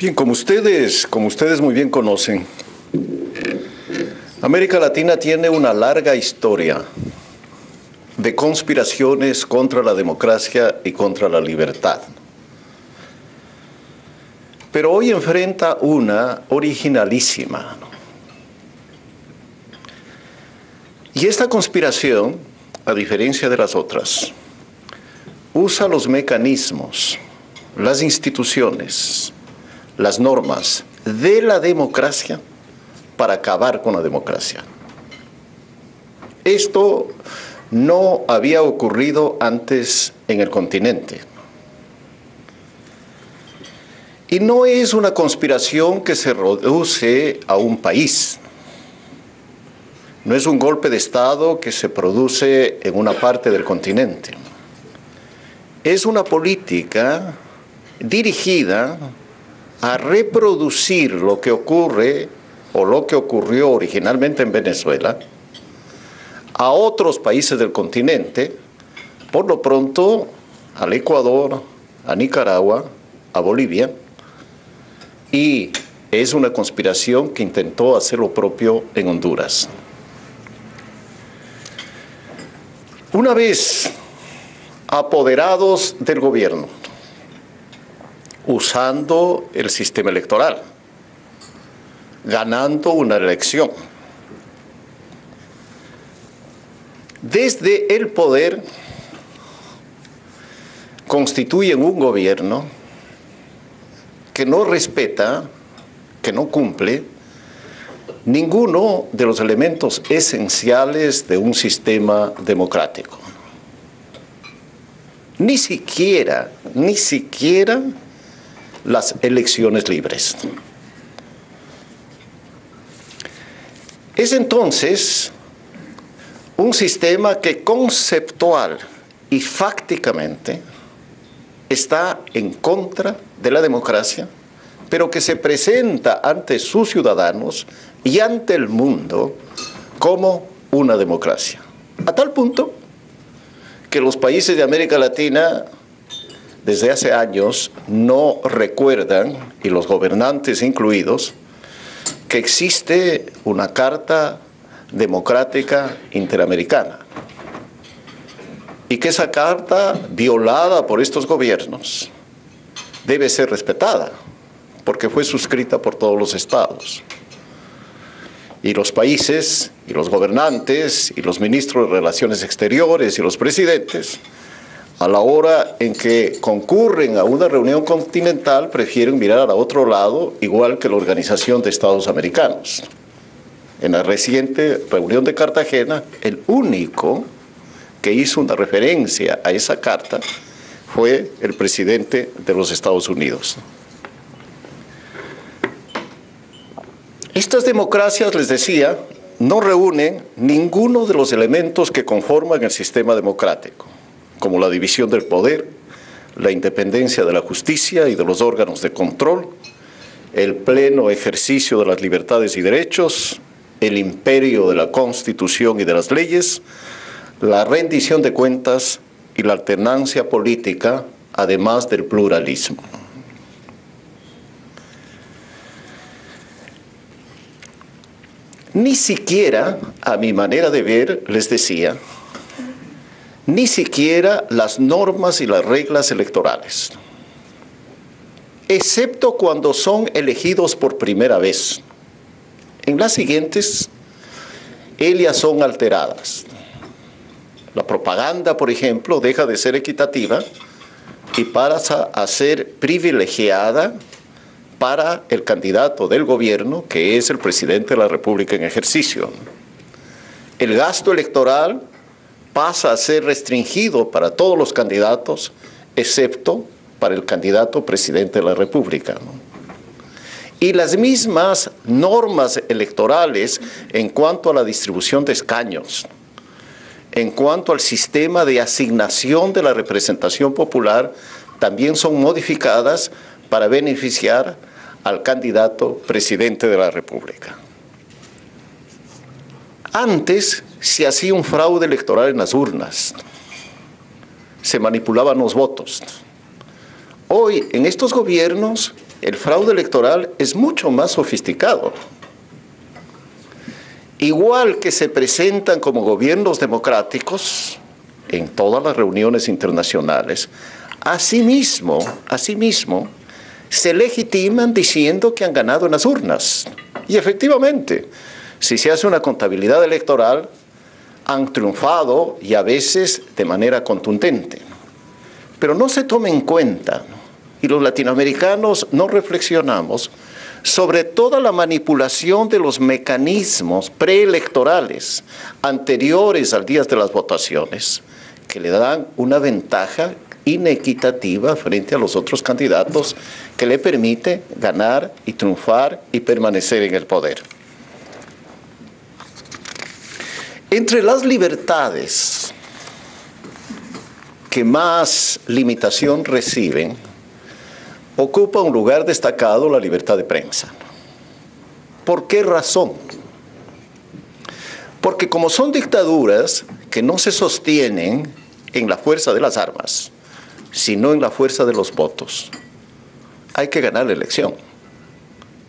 Bien, como ustedes muy bien conocen, América Latina tiene una larga historia de conspiraciones contra la democracia y contra la libertad. Pero hoy enfrenta una originalísima. Y esta conspiración, a diferencia de las otras, usa los mecanismos, las instituciones, las normas de la democracia para acabar con la democracia. Esto no había ocurrido antes en el continente. Y no es una conspiración que se reduce a un país. No es un golpe de Estado que se produce en una parte del continente. Es una política dirigida a reproducir lo que ocurre o lo que ocurrió originalmente en Venezuela a otros países del continente, por lo pronto al Ecuador, a Nicaragua, a Bolivia, y es una conspiración que intentó hacer lo propio en Honduras. Una vez apoderados del gobierno, usando el sistema electoral, ganando una elección, desde el poder constituyen un gobierno que no respeta, que no cumple ninguno de los elementos esenciales de un sistema democrático. Ni siquiera las elecciones libres. Es entonces un sistema que conceptual y fácticamente está en contra de la democracia, pero que se presenta ante sus ciudadanos y ante el mundo como una democracia. A tal punto que los países de América Latina desde hace años no recuerdan, y los gobernantes incluidos, que existe una Carta Democrática Interamericana y que esa carta, violada por estos gobiernos, debe ser respetada porque fue suscrita por todos los estados. Y los países, y los gobernantes, y los ministros de Relaciones Exteriores, y los presidentes, a la hora en que concurren a una reunión continental, prefieren mirar a otro lado, igual que la Organización de Estados Americanos. En la reciente reunión de Cartagena, el único que hizo una referencia a esa carta fue el presidente de los Estados Unidos. Estas democracias, les decía, no reúnen ninguno de los elementos que conforman el sistema democrático, como la división del poder, la independencia de la justicia y de los órganos de control, el pleno ejercicio de las libertades y derechos, el imperio de la Constitución y de las leyes, la rendición de cuentas y la alternancia política, además del pluralismo. Ni siquiera, a mi manera de ver, les decía, ni siquiera las normas y las reglas electorales, excepto cuando son elegidos por primera vez. En las siguientes, ellas son alteradas. La propaganda, por ejemplo, deja de ser equitativa y pasa a ser privilegiada para el candidato del gobierno, que es el presidente de la República en ejercicio. El gasto electoral pasa a ser restringido para todos los candidatos, excepto para el candidato presidente de la República. Y las mismas normas electorales en cuanto a la distribución de escaños, en cuanto al sistema de asignación de la representación popular, también son modificadas para beneficiar al candidato presidente de la República. Antes se hacía un fraude electoral en las urnas, se manipulaban los votos. Hoy, en estos gobiernos, el fraude electoral es mucho más sofisticado. Igual que se presentan como gobiernos democráticos en todas las reuniones internacionales, asimismo, se legitiman diciendo que han ganado en las urnas. Y efectivamente, si se hace una contabilidad electoral, han triunfado y a veces de manera contundente. Pero no se toma en cuenta, y los latinoamericanos no reflexionamos sobre toda la manipulación de los mecanismos preelectorales anteriores al día de las votaciones, que le dan una ventaja inequitativa frente a los otros candidatos que le permite ganar y triunfar y permanecer en el poder. Entre las libertades que más limitación reciben, ocupa un lugar destacado la libertad de prensa. ¿Por qué razón? Porque como son dictaduras que no se sostienen en la fuerza de las armas, sino en la fuerza de los votos, hay que ganar la elección.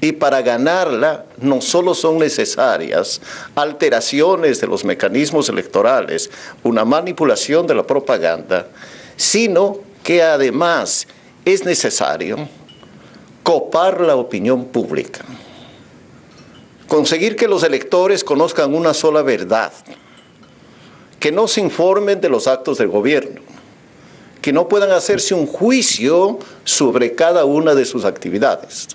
Y para ganarla no solo son necesarias alteraciones de los mecanismos electorales, una manipulación de la propaganda, sino que además es necesario copar la opinión pública, conseguir que los electores conozcan una sola verdad, que no se informen de los actos del gobierno, que no puedan hacerse un juicio sobre cada una de sus actividades,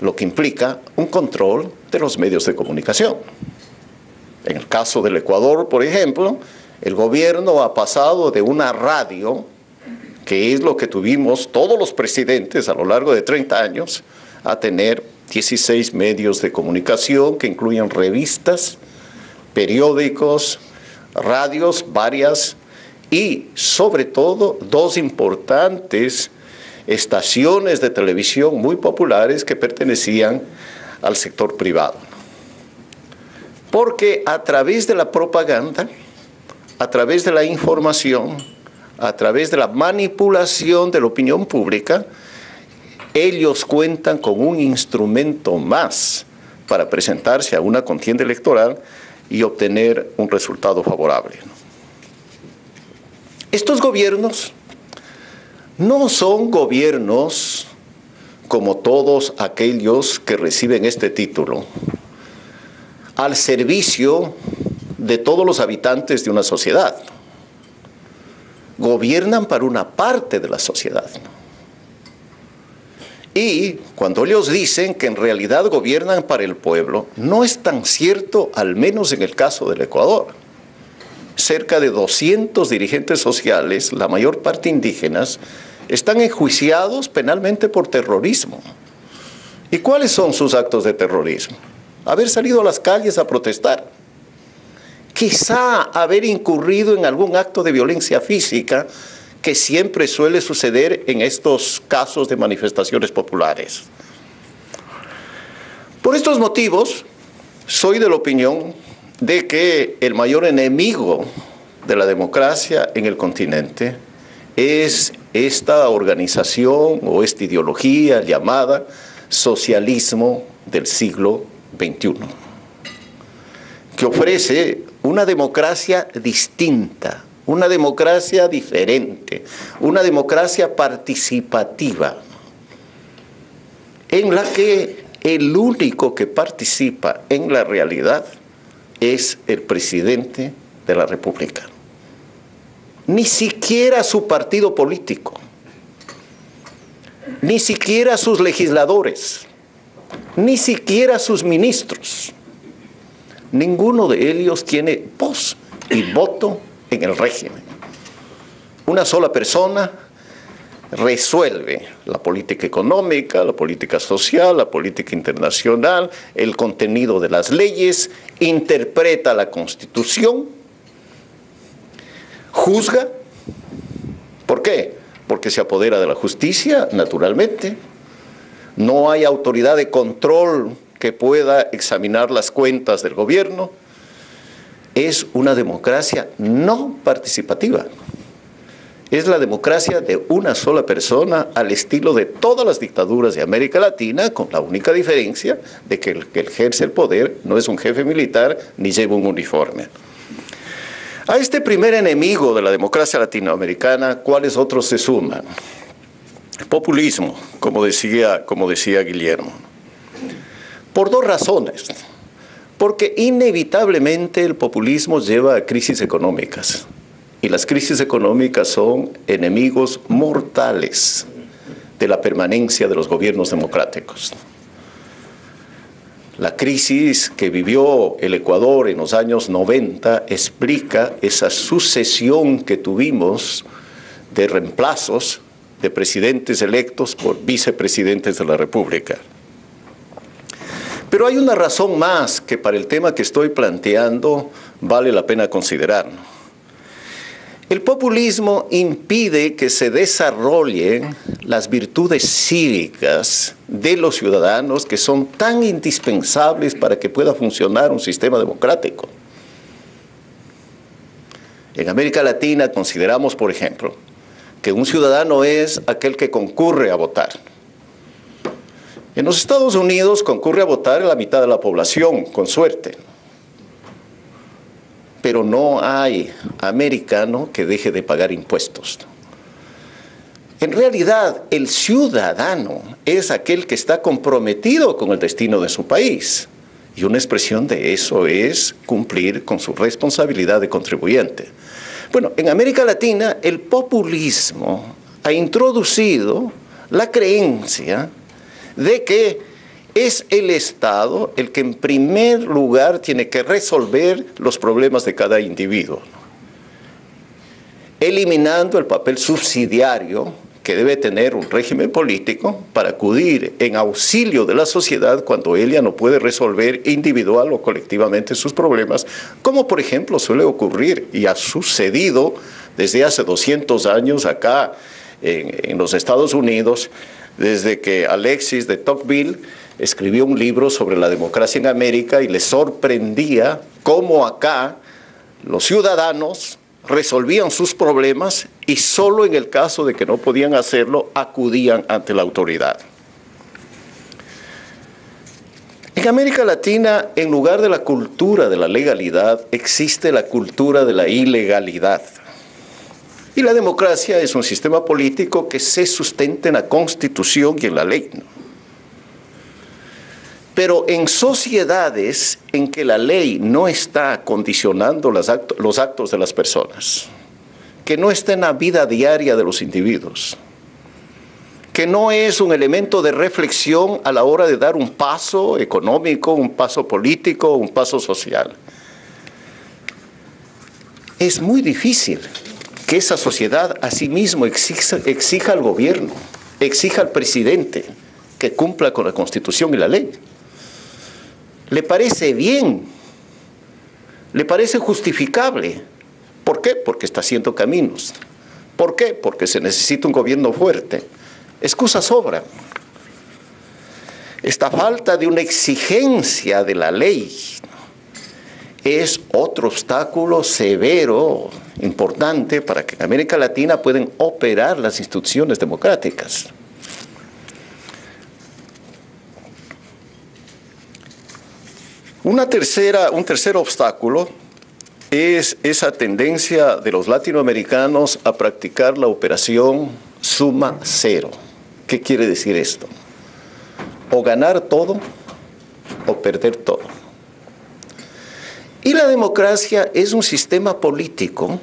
lo que implica un control de los medios de comunicación. En el caso del Ecuador, por ejemplo, el gobierno ha pasado de una radio, que es lo que tuvimos todos los presidentes a lo largo de 30 años, a tener 16 medios de comunicación que incluyen revistas, periódicos, radios, varias, y sobre todo 2 importantes estaciones de televisión muy populares que pertenecían al sector privado. Porque a través de la propaganda, a través de la información, a través de la manipulación de la opinión pública, ellos cuentan con un instrumento más para presentarse a una contienda electoral y obtener un resultado favorable. Estos gobiernos no son gobiernos como todos aquellos que reciben este título, al servicio de todos los habitantes de una sociedad. Gobiernan para una parte de la sociedad. Y cuando ellos dicen que en realidad gobiernan para el pueblo, no es tan cierto, al menos en el caso del Ecuador. Cerca de 200 dirigentes sociales, la mayor parte indígenas, están enjuiciados penalmente por terrorismo. ¿Y cuáles son sus actos de terrorismo? Haber salido a las calles a protestar. Quizá haber incurrido en algún acto de violencia física que siempre suele suceder en estos casos de manifestaciones populares. Por estos motivos, soy de la opinión de que el mayor enemigo de la democracia en el continente es esta organización o esta ideología llamada socialismo del siglo XXI, que ofrece una democracia distinta, una democracia diferente, una democracia participativa, en la que el único que participa en la realidad es el presidente de la República. Ni siquiera su partido político, ni siquiera sus legisladores, ni siquiera sus ministros. Ninguno de ellos tiene voz y voto en el régimen. Una sola persona resuelve la política económica, la política social, la política internacional, el contenido de las leyes, interpreta la Constitución, juzga. ¿Por qué? Porque se apodera de la justicia, naturalmente. No hay autoridad de control que pueda examinar las cuentas del gobierno. Es una democracia no participativa. es la democracia de una sola persona al estilo de todas las dictaduras de América Latina, con la única diferencia de que el que ejerce el poder no es un jefe militar ni lleva un uniforme. A este primer enemigo de la democracia latinoamericana, ¿cuáles otros se suman? Populismo, como decía Guillermo. Por dos razones. Porque inevitablemente el populismo lleva a crisis económicas. Y las crisis económicas son enemigos mortales de la permanencia de los gobiernos democráticos. La crisis que vivió el Ecuador en los años 90 explica esa sucesión que tuvimos de reemplazos de presidentes electos por vicepresidentes de la República. Pero hay una razón más que para el tema que estoy planteando vale la pena considerar. El populismo impide que se desarrollen las virtudes cívicas de los ciudadanos que son tan indispensables para que pueda funcionar un sistema democrático. En América Latina consideramos, por ejemplo, que un ciudadano es aquel que concurre a votar. En los Estados Unidos concurre a votar la mitad de la población, con suerte. Pero no hay americano que deje de pagar impuestos. En realidad, el ciudadano es aquel que está comprometido con el destino de su país. Y una expresión de eso es cumplir con su responsabilidad de contribuyente. Bueno, en América Latina, el populismo ha introducido la creencia de que es el Estado el que en primer lugar tiene que resolver los problemas de cada individuo, eliminando el papel subsidiario que debe tener un régimen político para acudir en auxilio de la sociedad cuando ella no puede resolver individual o colectivamente sus problemas, como por ejemplo suele ocurrir y ha sucedido desde hace 200 años acá en los Estados Unidos, desde que Alexis de Tocqueville escribió un libro sobre la democracia en América y le sorprendía cómo acá los ciudadanos resolvían sus problemas y solo en el caso de que no podían hacerlo acudían ante la autoridad. En América Latina, en lugar de la cultura de la legalidad, existe la cultura de la ilegalidad. Y la democracia es un sistema político que se sustenta en la Constitución y en la ley, ¿no? Pero en sociedades en que la ley no está condicionando los actos de las personas, que no está en la vida diaria de los individuos, que no es un elemento de reflexión a la hora de dar un paso económico, un paso político, un paso social, es muy difícil que esa sociedad asimismo exija al gobierno, exija al presidente que cumpla con la Constitución y la ley. ¿Le parece bien? ¿Le parece justificable? ¿Por qué? Porque está haciendo caminos. ¿Por qué? Porque se necesita un gobierno fuerte. Excusas sobran. Esta falta de una exigencia de la ley es otro obstáculo severo, importante, para que en América Latina puedan operar las instituciones democráticas. Un tercer obstáculo es esa tendencia de los latinoamericanos a practicar la operación suma cero. ¿Qué quiere decir esto? O ganar todo o perder todo. Y la democracia es un sistema político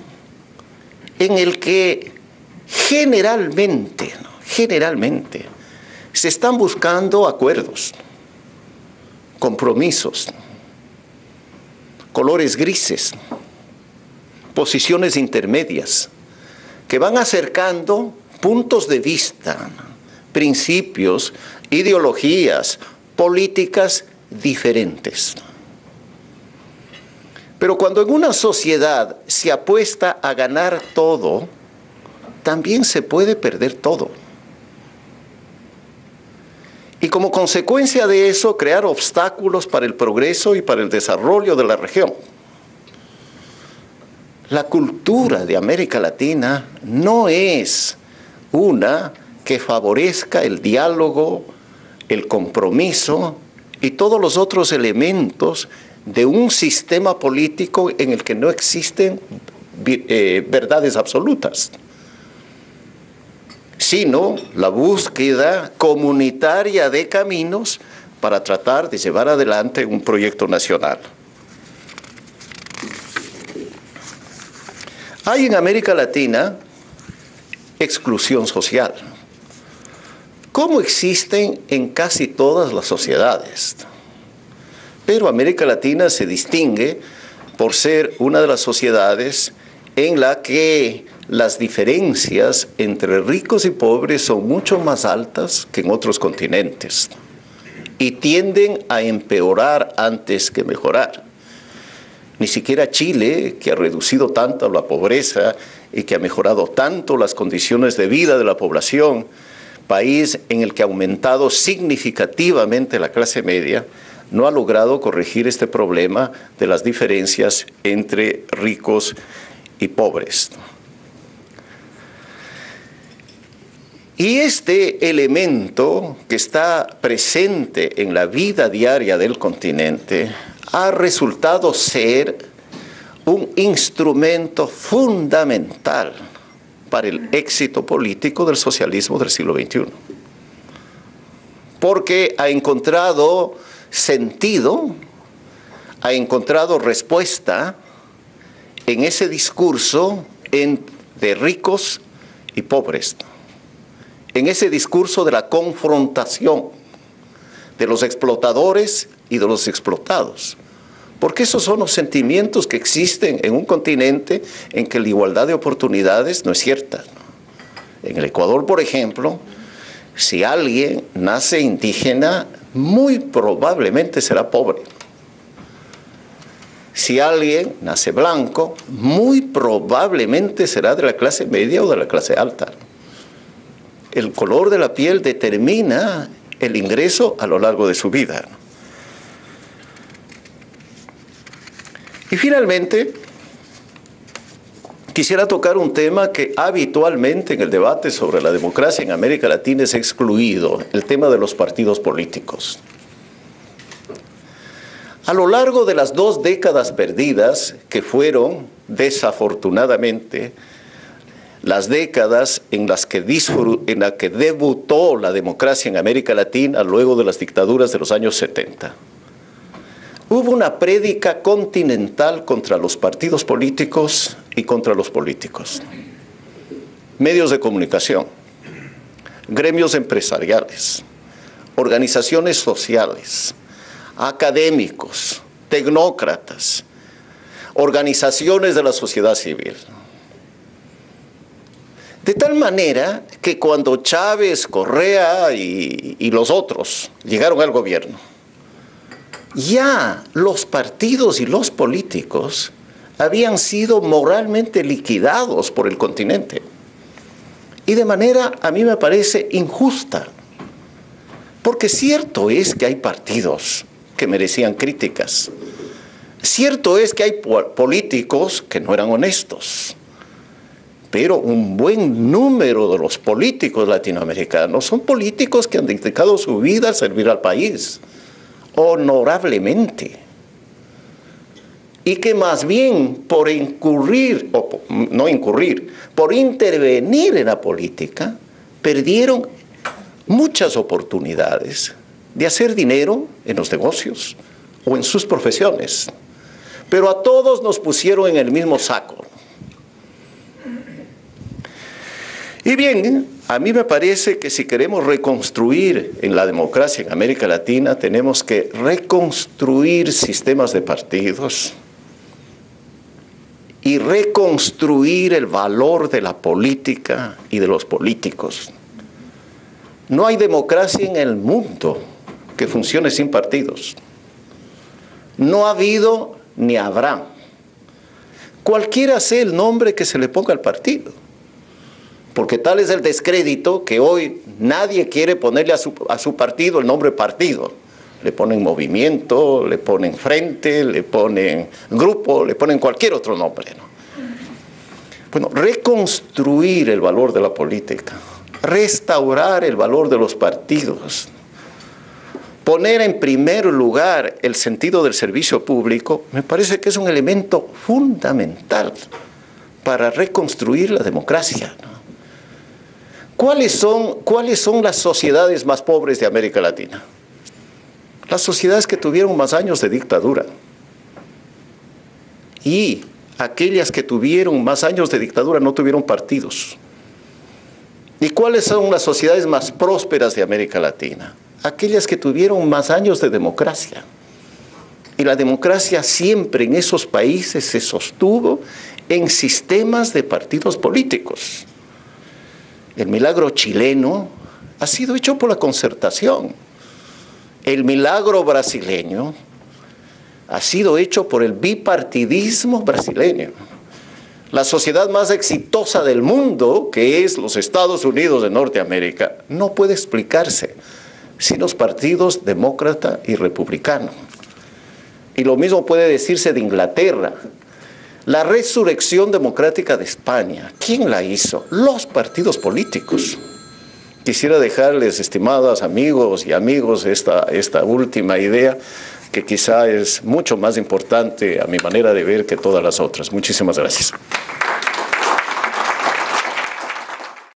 en el que generalmente se están buscando acuerdos, compromisos, colores grises, posiciones intermedias, que van acercando puntos de vista, principios, ideologías, políticas diferentes. Pero cuando en una sociedad se apuesta a ganar todo, también se puede perder todo. Y como consecuencia de eso, crear obstáculos para el progreso y para el desarrollo de la región. la cultura de América Latina no es una que favorezca el diálogo, el compromiso y todos los otros elementos de un sistema político en el que no existen verdades absolutas, sino la búsqueda comunitaria de caminos para tratar de llevar adelante un proyecto nacional. Hay en América Latina exclusión social, como existen en casi todas las sociedades. Pero América Latina se distingue por ser una de las sociedades en la que las diferencias entre ricos y pobres son mucho más altas que en otros continentes y tienden a empeorar antes que mejorar. Ni siquiera Chile, que ha reducido tanto la pobreza y que ha mejorado tanto las condiciones de vida de la población, país en el que ha aumentado significativamente la clase media, no ha logrado corregir este problema de las diferencias entre ricos y pobres. Y este elemento que está presente en la vida diaria del continente ha resultado ser un instrumento fundamental para el éxito político del socialismo del siglo XXI. Porque ha encontrado sentido, ha encontrado respuesta en ese discurso de ricos y pobres, en ese discurso de la confrontación de los explotadores y de los explotados. Porque esos son los sentimientos que existen en un continente en que la igualdad de oportunidades no es cierta. En el Ecuador, por ejemplo, si alguien nace indígena, muy probablemente será pobre. Si alguien nace blanco, muy probablemente será de la clase media o de la clase alta. El color de la piel determina el ingreso a lo largo de su vida. Y finalmente, quisiera tocar un tema que habitualmente en el debate sobre la democracia en América Latina es excluido, el tema de los partidos políticos. A lo largo de las 2 décadas perdidas, que fueron desafortunadamente las décadas en las que debutó la democracia en América Latina luego de las dictaduras de los años 70, hubo una prédica continental contra los partidos políticos y contra los políticos. Medios de comunicación, gremios empresariales, organizaciones sociales, académicos, tecnócratas, organizaciones de la sociedad civil. De tal manera que cuando Chávez, Correa y los otros llegaron al gobierno, ya los partidos y los políticos habían sido moralmente liquidados por el continente. Y de manera, a mí me parece, injusta. Porque cierto es que hay partidos que merecían críticas. Cierto es que hay políticos que no eran honestos. Pero un buen número de los políticos latinoamericanos son políticos que han dedicado su vida a servir al país honorablemente, y que más bien por por intervenir en la política, perdieron muchas oportunidades de hacer dinero en los negocios o en sus profesiones. Pero a todos nos pusieron en el mismo saco. Y bien, a mí me parece que si queremos reconstruir en la democracia en América Latina, tenemos que reconstruir sistemas de partidos y reconstruir el valor de la política y de los políticos. No hay democracia en el mundo que funcione sin partidos. No ha habido ni habrá. Cualquiera sea el nombre que se le ponga al partido. Porque tal es el descrédito que hoy nadie quiere ponerle a su partido el nombre partido. Le ponen movimiento, le ponen frente, le ponen grupo, le ponen cualquier otro nombre, ¿no? Bueno, reconstruir el valor de la política, restaurar el valor de los partidos, poner en primer lugar el sentido del servicio público, me parece que es un elemento fundamental para reconstruir la democracia, ¿no? ¿Cuáles son las sociedades más pobres de América Latina? Las sociedades que tuvieron más años de dictadura. Y aquellas que tuvieron más años de dictadura no tuvieron partidos. ¿Y cuáles son las sociedades más prósperas de América Latina? Aquellas que tuvieron más años de democracia. Y la democracia siempre en esos países se sostuvo en sistemas de partidos políticos. El milagro chileno ha sido hecho por la concertación. El milagro brasileño ha sido hecho por el bipartidismo brasileño. La sociedad más exitosa del mundo, que es los Estados Unidos de Norteamérica, no puede explicarse sin los partidos demócrata y republicano. Y lo mismo puede decirse de Inglaterra. La resurrección democrática de España, ¿quién la hizo? Los partidos políticos. Quisiera dejarles, estimados amigos y amigos, esta última idea, que quizá es mucho más importante a mi manera de ver que todas las otras. Muchísimas gracias.